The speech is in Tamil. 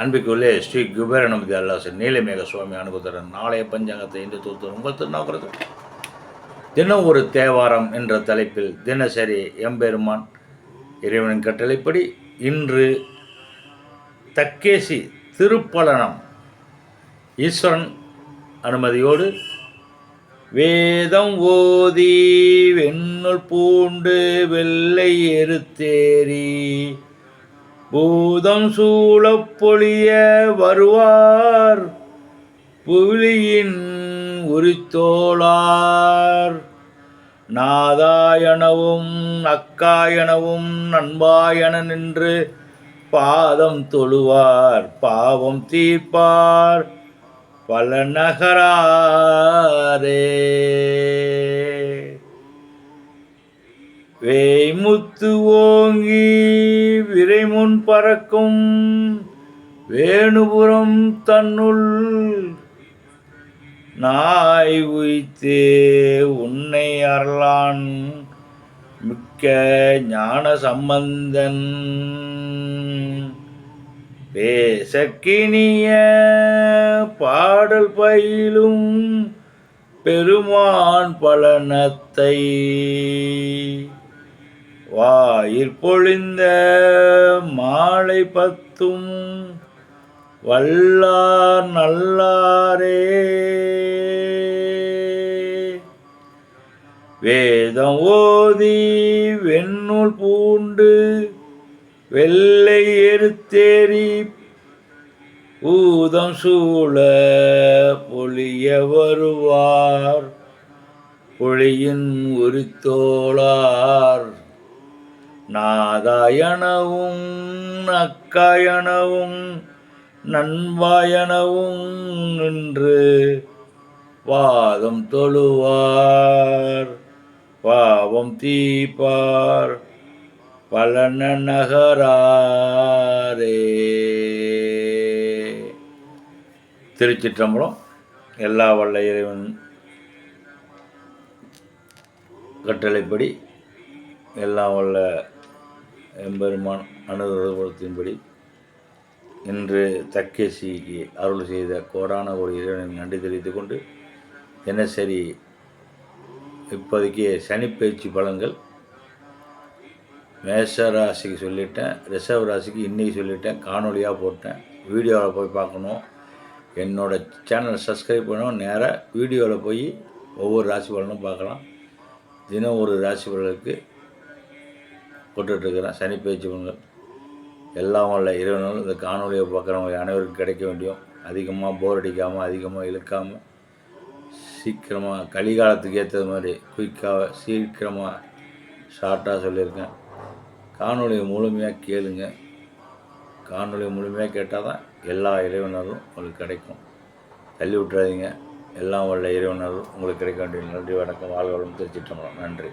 அன்பிற்குள்ளே ஸ்ரீ குபேர நம்பதி அல்லாசன் நீலமேக சுவாமி அனுபவத்துடன் நாளைய பஞ்சாங்கத்தை இன்று தூத்து உங்கள் திருநாவுக்கிறது தினம் ஒரு தேவாரம் என்ற தலைப்பில் தினசரி எம்பெருமான் இறைவனின் கட்டளைப்படி இன்று தக்கேசி திருப்பலனம் ஈஸ்வரன் அனுமதியோடு வேதம் ஓதி வெண்ணுள் பூண்டு வெள்ளை எருத்தேரி பூதம் சூழப் பொழிய வருவார் புலியின் உரித்தோளார் நாதாயனவும் அக்காயனவும் நண்பாயன நின்று பாதம் தொழுவார் பாவம் தீர்ப்பார் பல நகராரே வேய்முத்து ஓங்கி விரைமுன் பறக்கும் வேணுபுரம் தன்னுள் நாய் உய்த்தே உன்னை அருளான் மிக்க ஞான சம்பந்தன் பேசக்கினிய பாடல் பயிலும் பெருமான் பலனத்தை வாயிற்பொழிந்த மாலை பத்தும் வல்லார் நல்லாரே வேதம் ஓதி வெண்ணுள் பூண்டு வெள்ளை எருத்தேரி ஊதம் சூழ பொழிய வருவார் பொழியின் உரித்தோளார் நாதாயனவும் அக்காயனவும் நண்பாயனவும் நின்று பாதம் தொழுவார் பாவம் தீப்பார் பலன நகராரே. திருச்சிற்றம்பலம். எல்லா வல்ல இறைவன் கட்டளைப்படி எல்லாம் வல்ல எம்பெருமான் அனுபவத்தின்படி இன்று தக்கேசிக்கு அருள் செய்த கோடான ஒரு இறைவனை நன்றி தெரிவித்துக் கொண்டு தினசரி இப்போதைக்கு சனிப்பயிற்சி பலன்கள் மேஷ ராசிக்கு சொல்லிட்டேன், ரிஷப ராசிக்கு இன்றைக்கி சொல்லிட்டேன், காணொலியாக போட்டேன். வீடியோவில் போய் பார்க்கணும், என்னோடய சேனலை சப்ஸ்கிரைப் பண்ணணும். நேராக வீடியோவில் போய் ஒவ்வொரு ராசி பலனும் பார்க்கலாம். தினம் ஒரு ராசி பலனுக்கு போட்டுட்ருக்கிறேன் சனிப்பயிற்சி பலன்கள். எல்லாம் வல்ல இறைவனும் இந்த காணொலியை பார்க்குறவங்க அனைவருக்கும் கிடைக்க வேண்டியும், அதிகமாக போர் அடிக்காமல் அதிகமாக இழுக்காமல் சீக்கிரமாக கலிகாலத்துக்கு ஏற்றது மாதிரி குயிக்காக சீக்கிரமாக ஷார்ட்டாக சொல்லியிருக்கேன். காணொலியை முழுமையாக கேளுங்க. காணொலியை முழுமையாக கேட்டால் தான் எல்லா இறைவனரும் உங்களுக்கு கிடைக்கும். தள்ளி விட்டுறாதீங்க. எல்லாம் வல்ல இறைவனரும் உங்களுக்கு கிடைக்க வேண்டிய நன்றி. வணக்கம். வாழ்வளம். திருச்சிற்றம்பலம். நன்றி.